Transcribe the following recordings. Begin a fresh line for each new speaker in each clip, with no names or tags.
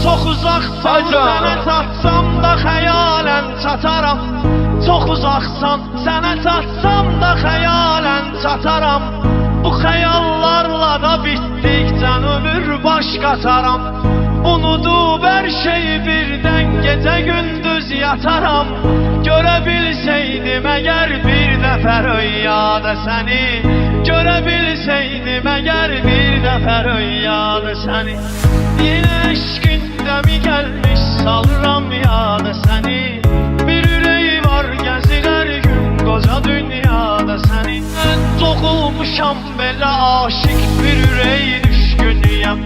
Çox uzaqsan, sənə çatsam da xəyalən çataram. Çox uzaqsan, sənə çatsam da xəyalən çataram. Bu xəyallarla da bitdikcən ömür baş qataram. Unudub hər şeyi birdən gecə gündüz yataram. Görə bilsəydim əgər bir dəfə rüyada səni, görə bilsəydim əgər bir dəfə rüyada səni. Yenə eşqində mi gəlmiş salıram yada səni. Bir ürəyi var gəzir hər gün qoca dünyada səni. Mən doğulmuşam belə aşiq bir ürəyi düşkünüyəm.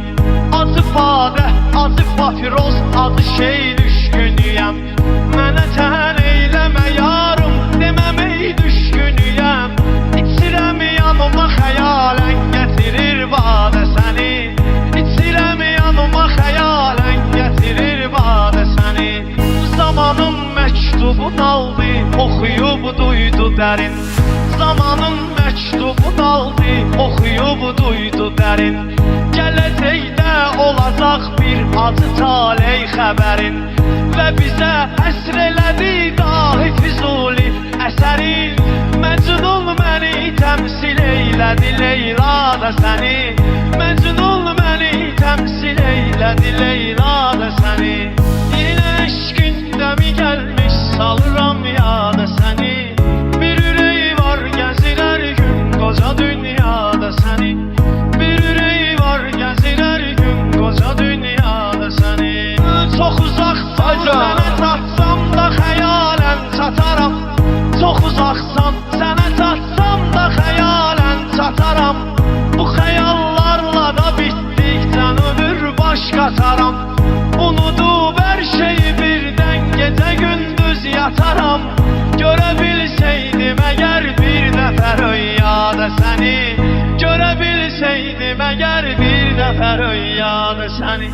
Adı badə, adı papiroz, adı şey düşkünüyəm. Mənə təhər eyləmə yarım, deməm ey düşkünüyəm. İçirəm yanıma xəyalən gətirir badə səni. İçirəm yanıma xəyalən gətirir badə səni. Zamanın məktubun aldı, oxuyub duydu dərin. Zamanın məktubun aldı, oxuyub duydu dərin. Gələcəkdə olacaq bir acı taley xəbərin. Və bizə əsr elədi dahi Füzuli əsərin. Məcnun məni təmsil eylədi Leyla da səni. Məcnun məni təmsil eylədi Leyla da səni. Yenə eşqində mi gəlmiş salıram yada səni. Bir ürəyi var gəzir hər gün qoca dünyada səni. Bir ürəyi var gəzir hər gün qoca dünyada səni. Çox uzaqsan, sənə çatsam da xəyalən çataram. Çox uzaqsan, sənə çatsam da xəyalən çataram. Bu xəyallarla da bitdikcən ömür baş qataram. Unudub hər şeyi birdən gecə gündüz yataram. Görə bilsəydim əgər bir dəfə rüyada səni. Görə bilsəydim əgər bir dəfə rüyada səni.